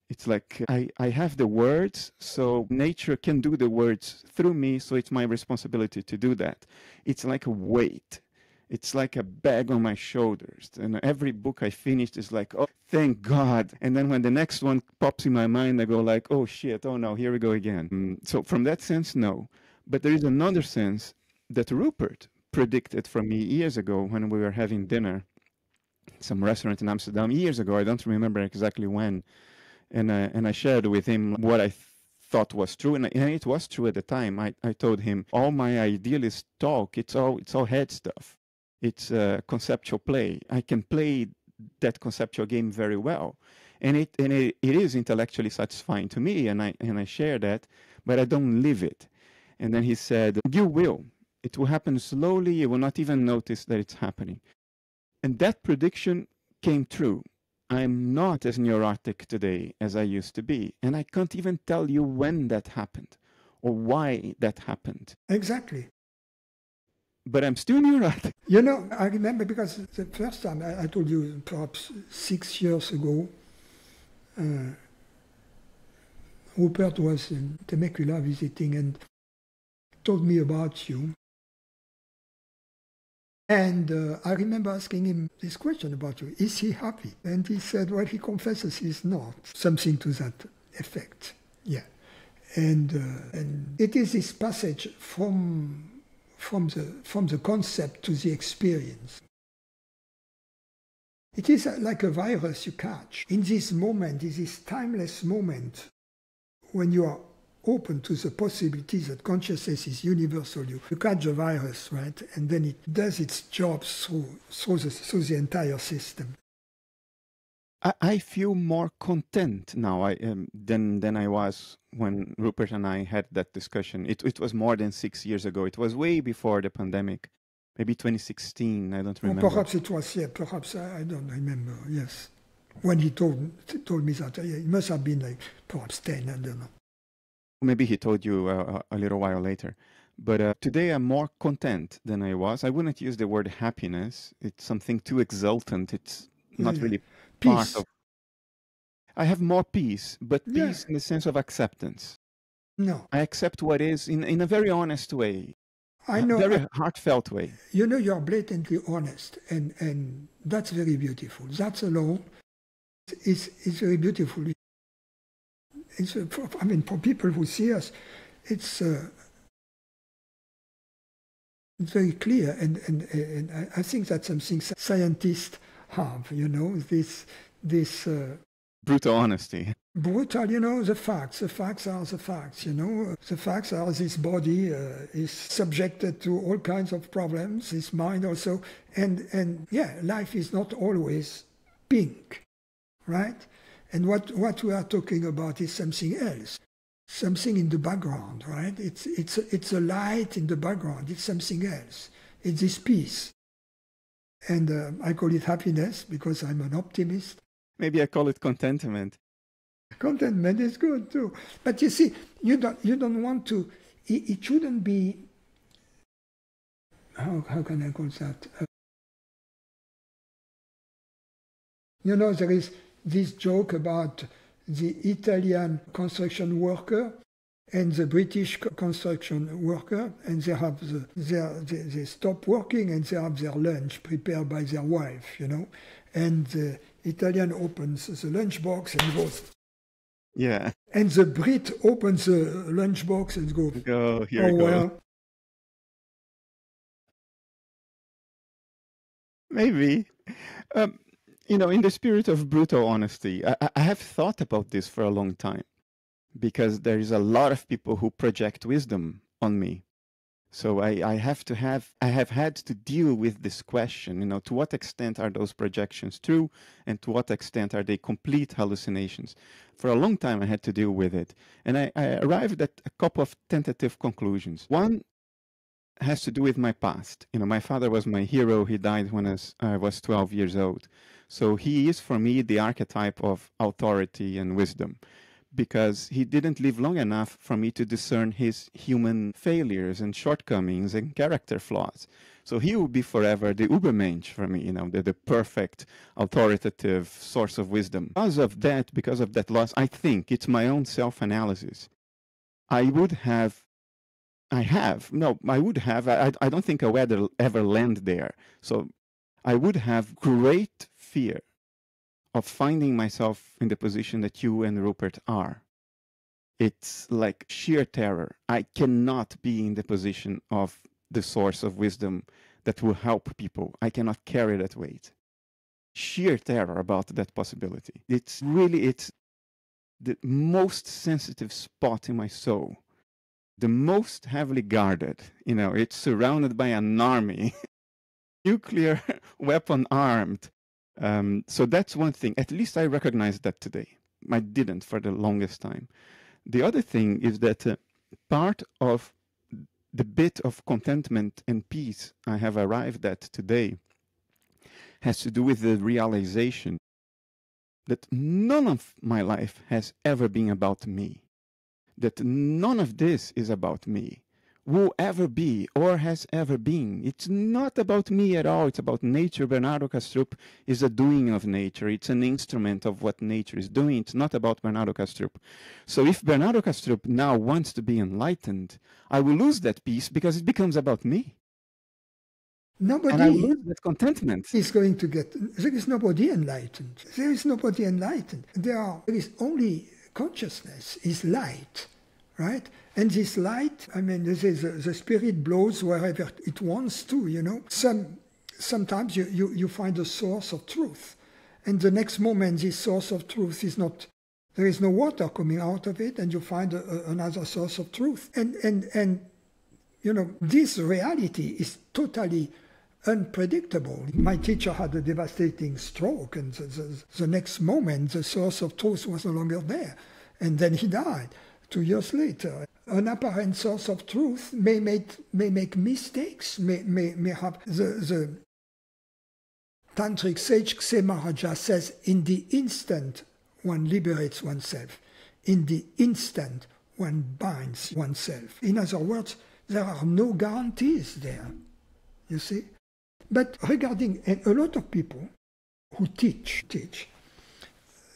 It's like I have the words, so nature can do the words through me, so it's my responsibility to do that. It's like a weight. It's like a bag on my shoulders. And every book I finished is like, oh, thank God. And then when the next one pops in my mind, I go like, oh shit, oh no, here we go again. So from that sense, no. But there is another sense that Rupert predicted from me years ago when we were having dinner at some restaurant in Amsterdam years ago. I don't remember exactly when. And I shared with him what I thought was true, and it was true at the time. I told him, all my idealist talk, it's all head stuff. It's conceptual play. I can play that conceptual game very well, and it is intellectually satisfying to me, and I share that, but I don't live it. And then he said, you will. It will happen slowly. You will not even notice that it's happening. And that prediction came true. I'm not as neurotic today as I used to be, and I can't even tell you when that happened or why that happened. Exactly. But I'm still neurotic. You know, I remember because the first time I told you perhaps 6 years ago, Rupert was in Temecula visiting and told me about you. And I remember asking him this question about you. Is he happy? And he said, well, he confesses he's not. Something to that effect. Yeah. And it is this passage from the concept to the experience. It is like a virus you catch. In this moment, in this timeless moment, when you are open to the possibilities that consciousness is universal, you catch the virus, right? And then it does its job through the entire system. I feel more content now than I was when Rupert and I had that discussion. It was more than 6 years ago. It was way before the pandemic, maybe 2016. I don't remember. Or perhaps it was, yeah, perhaps I don't remember. Yes, when he told me that, it must have been like perhaps 10. I don't know. Maybe he told you a little while later. But today I'm more content than I was. I wouldn't use the word happiness. It's something too exultant. It's not really part of... I have more peace, but peace in the sense of acceptance. No. I accept what is in a very honest way. I know. A very heartfelt way. You know, you're blatantly honest, and that's very beautiful. That alone is very beautiful. I mean, for people who see us, it's very clear, and I think that's something scientists have. You know, this brutal honesty. Brutal, you know, the facts are the facts. You know, the facts are this body is subjected to all kinds of problems. This mind also, and yeah, life is not always pink, right? And what we are talking about is something else, something in the background, right? It's a light in the background. It's something else. It's this peace. And I call it happiness because I'm an optimist. Maybe I call it contentment. Contentment is good too. But you see, you don't want to, it shouldn't be, how can I call that? There is this joke about the Italian construction worker and the British construction worker, and they stop working and they have their lunch prepared by their wife, and the Italian opens the lunchbox and goes, yeah. And the Brit opens the lunchbox and goes, oh, here you go. Well. Maybe. In the spirit of brutal honesty, I have thought about this for a long time, because there is a lot of people who project wisdom on me. So I have had to deal with this question, to what extent are those projections true, and to what extent are they complete hallucinations? For a long time I had to deal with it, and I arrived at a couple of tentative conclusions. One has to do with my past. My father was my hero. He died when I was 12 years old. So he is, for me, the archetype of authority and wisdom, because he didn't live long enough for me to discern his human failures and shortcomings and character flaws. So he will be forever the Übermensch for me, the perfect, authoritative source of wisdom. Because of that loss, I think it's my own self-analysis. I don't think I would ever land there. So I would have great fear of finding myself in the position that you and Rupert are. It's like sheer terror. I cannot be in the position of the source of wisdom that will help people. I cannot carry that weight. Sheer terror about that possibility. It's the most sensitive spot in my soul. The most heavily guarded. It's surrounded by an army. Nuclear weapon armed. So that's one thing. At least I recognize that today. I didn't for the longest time. The other thing is that part of the bit of contentment and peace I have arrived at today has to do with the realization that none of my life has ever been about me. That none of this is about me, will ever be or has ever been. It's not about me at all. It's about nature. Bernardo Kastrup is a doing of nature. It's an instrument of what nature is doing. It's not about Bernardo Kastrup. So if Bernardo Kastrup now wants to be enlightened, I will lose that peace because it becomes about me. Nobody and I will lose that contentment. Is going to get. There is nobody enlightened. There is nobody enlightened. There is only consciousness, is light, right? And this light, the spirit blows wherever it wants to, Sometimes you find a source of truth. And the next moment, this source of truth is not, there is no water coming out of it, and you find another source of truth. And this reality is totally unpredictable. My teacher had a devastating stroke, and the next moment, the source of truth was no longer there. And then he died 2 years later. An apparent source of truth may make mistakes, may have the tantric sage Kse Maharaja says, in the instant one liberates oneself, in the instant one binds oneself. In other words, there are no guarantees there, you see. But regarding a lot of people who teach,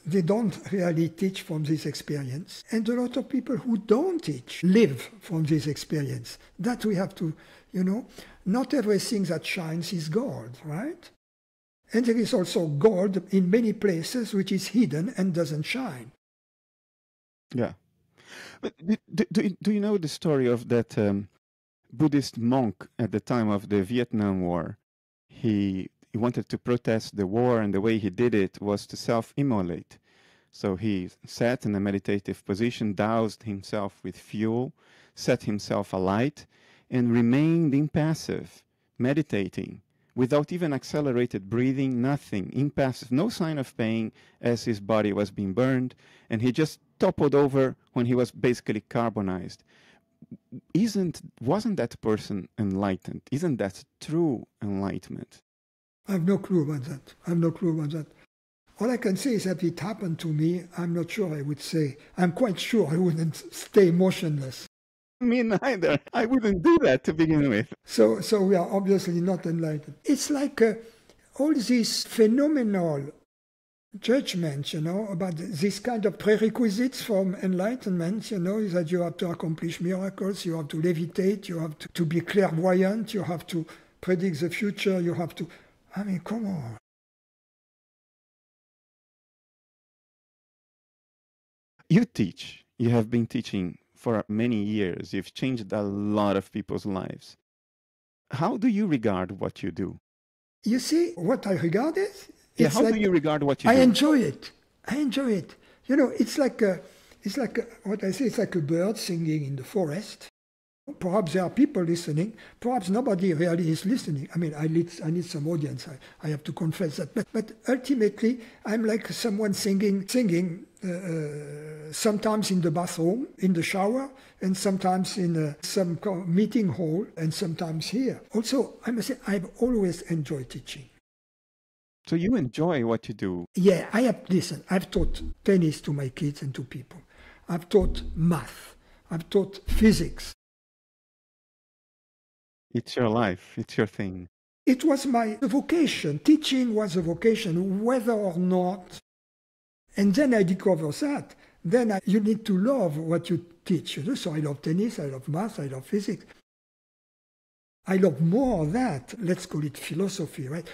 they don't really teach from this experience. And a lot of people who don't teach live from this experience. That we have to, not everything that shines is gold, right? And there is also gold in many places which is hidden and doesn't shine. Yeah. But do you know the story of that Buddhist monk at the time of the Vietnam War? He wanted to protest the war, and the way he did it was to self-immolate. So he sat in a meditative position, doused himself with fuel, set himself alight, and remained impassive, meditating, without even accelerated breathing, nothing, impassive, no sign of pain as his body was being burned, and he just toppled over when he was basically carbonized. Wasn't that person enlightened? Isn't that true enlightenment? I have no clue about that. All I can say is that it happened to me. I'm not sure I would say. I'm quite sure I wouldn't stay motionless. Me neither. I wouldn't do that to begin with. So we are obviously not enlightened. It's like all these phenomenal judgments, about this kind of prerequisites from enlightenment, is that you have to accomplish miracles, you have to levitate, you have to be clairvoyant, you have to predict the future, you have to... I mean, come on. You teach. You have been teaching for many years. You've changed a lot of people's lives. How do you regard what you do? You see, what I regard it? How do you regard what you do? I enjoy it. I enjoy it. It's like what I say, it's like a bird singing in the forest. Perhaps there are people listening. Perhaps nobody really is listening. I mean, I need some audience. I have to confess that. But ultimately, I'm like someone singing sometimes in the bathroom, in the shower, and sometimes in some meeting hall, and sometimes here. Also, I must say, I've always enjoyed teaching. So you enjoy what you do? Yeah, I've taught tennis to my kids and to people. I've taught math. I've taught physics. It's your life. It's your thing. It was my vocation. Teaching was a vocation, whether or not. And then I discovered that. Then you need to love what you teach. So I love tennis, I love math, I love physics. I love more of that. Let's call it philosophy, right?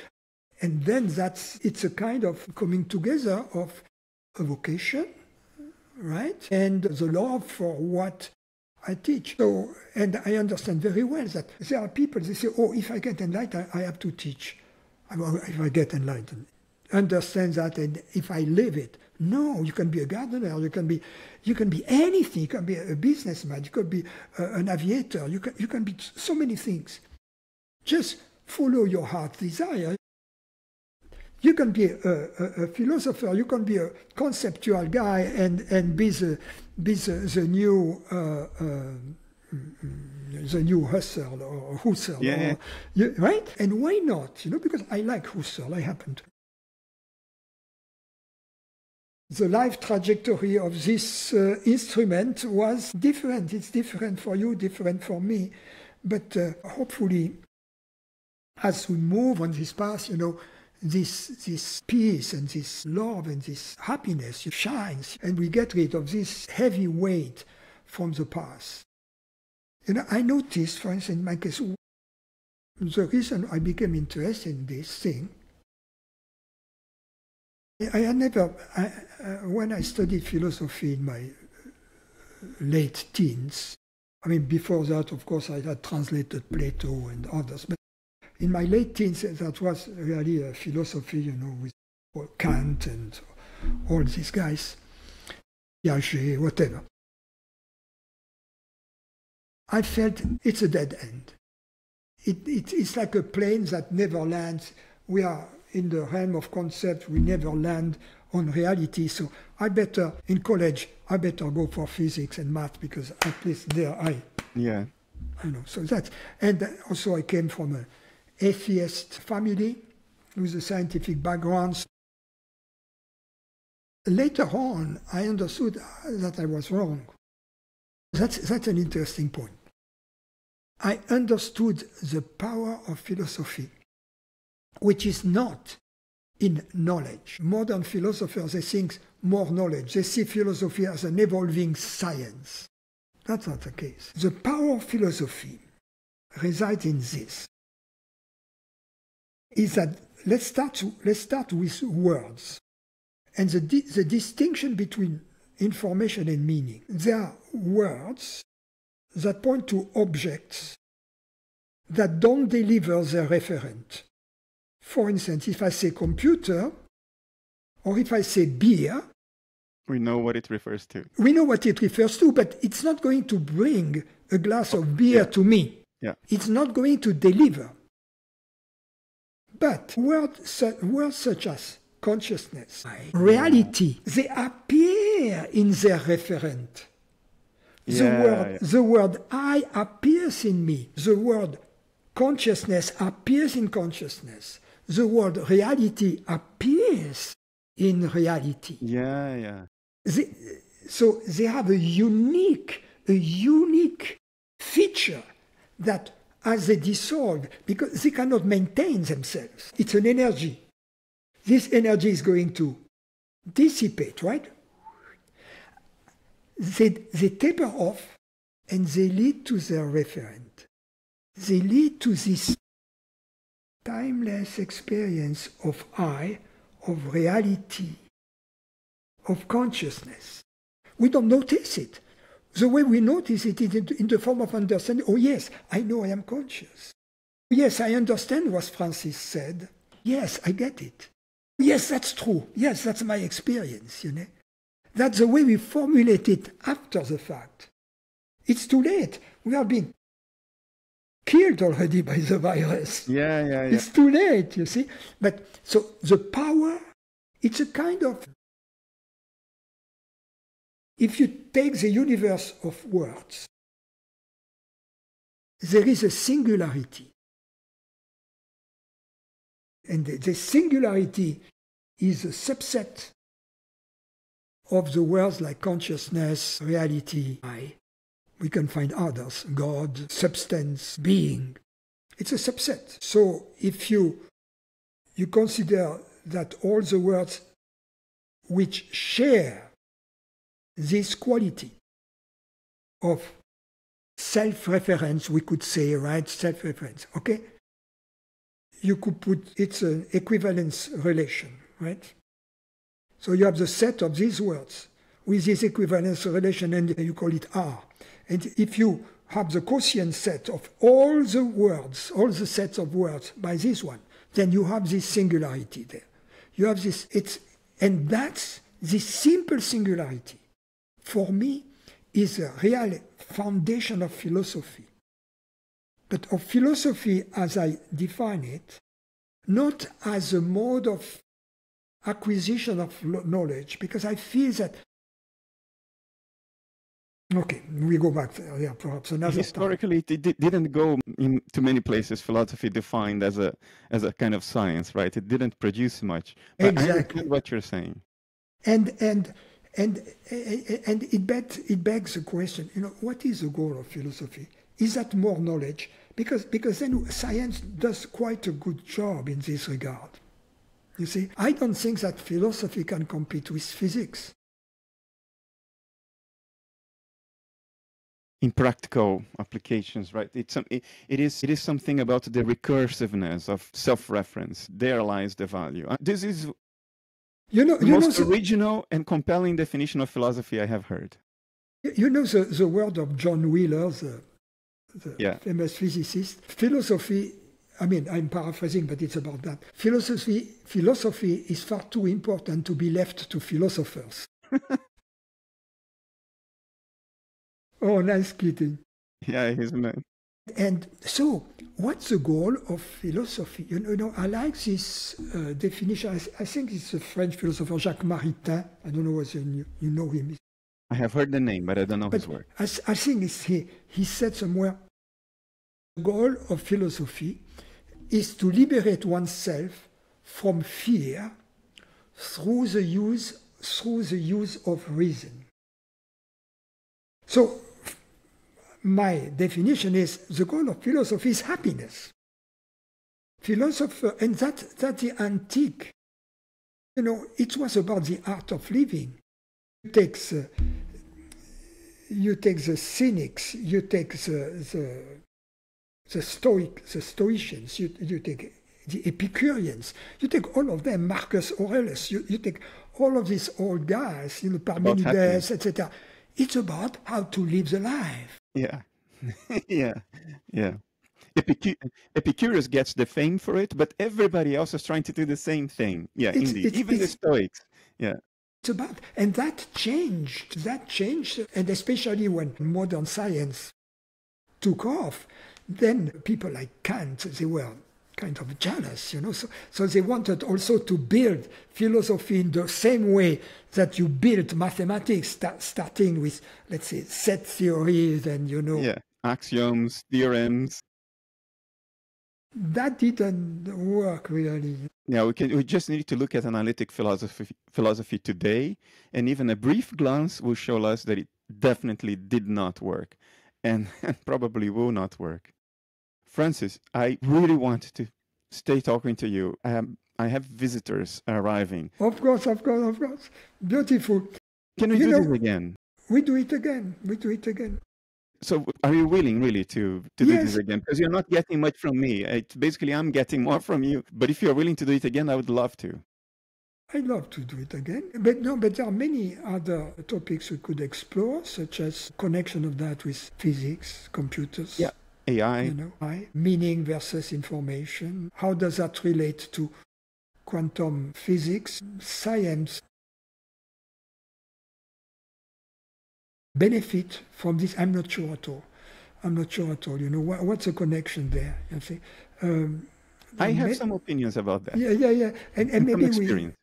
And then it's a kind of coming together of a vocation, right? And the love for what I teach. So, and I understand very well that there are people, they say, oh, if I get enlightened, I have to teach. If I get enlightened. Understand that, and if I live it. No, you can be a gardener, you can be anything, you can be a businessman, you could be an aviator, you can be so many things. Just follow your heart's desire. You can be a philosopher, you can be a conceptual guy and be the new Husserl or Husserl, yeah. Right? And why not? Because I like Husserl, I happen to. The life trajectory of this instrument was different. It's different for you, different for me. But hopefully, as we move on this path, this peace and this love and this happiness shines, and we get rid of this heavy weight from the past. I noticed, for instance, in my case, the reason I became interested in this thing, when I studied philosophy in my late teens, I mean, before that, of course, I had translated Plato and others, but in my late teens, that was really a philosophy, with Kant and all these guys, Piaget, whatever. I felt it's a dead end. It's like a plane that never lands. We are in the realm of concept, we never land on reality. So in college, I better go for physics and math, because at least there I know. So that, and also I came from an atheist family with a scientific background. Later on, I understood that I was wrong. That's an interesting point. I understood the power of philosophy, which is not in knowledge. Modern philosophers, they think more knowledge. They see philosophy as an evolving science. That's not the case. The power of philosophy resides in this. Is that let's start with words. And the distinction between information and meaning. There are words that point to objects that don't deliver their referent. For instance, if I say computer, or if I say beer, we know what it refers to. We know what it refers to, but it's not going to bring a glass of beer to me. Yeah. It's not going to deliver. But words such as consciousness, reality, they appear in their referent. The word I appears in me. The word consciousness appears in consciousness. The word reality appears in reality. Yeah, yeah. So they have a unique feature that as they dissolve, because they cannot maintain themselves. It's an energy. This energy is going to dissipate, right? They taper off and they lead to their referent. They lead to this timeless experience of I, of reality, of consciousness. We don't notice it. The way we notice it is in the form of understanding. Oh yes, I know I am conscious. Yes, I understand what Francis said. Yes, I get it. Yes, that's true. Yes, that's my experience, you know. That's the way we formulate it after the fact. It's too late. We are being killed already by the virus. Yeah. It's too late, you see. But so the power, it's a kind of, if you take the universe of words, there is a singularity. And the singularity is a subset of the words like consciousness, reality, I. We can find others, God, substance, being. It's a subset. So if you consider that all the words which share this quality of self-reference, we could say, right? Self-reference, okay? You could put, it's an equivalence relation, right? So you have the set of these words with this equivalence relation, and you call it R. And if you have the quotient set of all the words, all the sets of words by this one, then you have this singularity there. You have this, and that's this simple singularity, for me, is a real foundation of philosophy. But of philosophy as I define it, not as a mode of acquisition of knowledge, because I feel that, okay, we go back there, yeah, perhaps another Historically, it didn't go into many places, philosophy defined as a kind of science, right? It didn't produce much. But exactly. I understand what you're saying. And it begs the question, you know, what is the goal of philosophy? Is that more knowledge? Because then science does quite a good job in this regard. You see, I don't think that philosophy can compete with physics. In practical applications, right? It is something about the recursiveness of self-reference. There lies the value. This is the most original and compelling definition of philosophy I have heard. You know the word of John Wheeler, the famous physicist. Philosophy, I mean, I'm paraphrasing, but it's about that. Philosophy is far too important to be left to philosophers. Oh, nice kidding. Yeah, he's a man. And so, what's the goal of philosophy? You know, I like this definition. I think it's a French philosopher, Jacques Maritain. I don't know whether you know him. I have heard the name, but I don't know his work. I think he said somewhere, the goal of philosophy is to liberate oneself from fear through the use of reason. So, my definition is the goal of philosophy is happiness. Philosopher, and that's the antique. You know, it was about the art of living. You take the cynics, you take the Stoicians, you take the Epicureans, you take all of them, Marcus Aurelius, you take all of these old guys, you know, Parmenides, etc. It's about how to live the life. Yeah. yeah. Epicurus gets the fame for it, but everybody else is trying to do the same thing. Yeah, indeed. Even the Stoics. Yeah. It's about, and that changed, and especially when modern science took off, then people like Kant, they were kind of jealous, you know, so they wanted also to build philosophy in the same way that you built mathematics, starting with, let's say, set theories and, you know. Yeah, axioms, theorems. that didn't work really. Yeah, we just need to look at analytic philosophy today, and even a brief glance will show us that it definitely did not work, and probably will not work. Francis, I really want to stay talking to you. I have visitors arriving. Of course. Beautiful. Can we do this again? We do it again. So are you willing really to do this again? Because you're not getting much from me. Basically, I'm getting more from you. But if you're willing to do it again, I would love to. I'd love to do it again. But there are many other topics we could explore, such as connection of that with physics, computers. Yeah, AI. Meaning versus information. How does that relate to quantum physics, science? Benefit from this? I'm not sure at all. What's the connection there? You see, I have some opinions about that. Yeah, and maybe experience.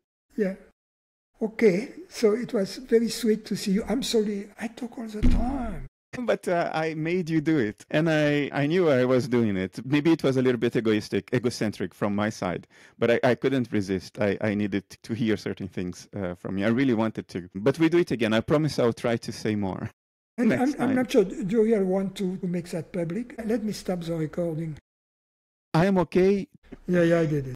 Okay, so it was very sweet to see you. I'm sorry, I talk all the time. But I made you do it, and I knew I was doing it. Maybe it was a little bit egocentric from my side, but I couldn't resist. I needed to hear certain things from you. I really wanted to. But we do it again. I promise I'll try to say more. And I'm not sure, do you really want to make that public? Let me stop the recording. I am okay. Yeah, I did it.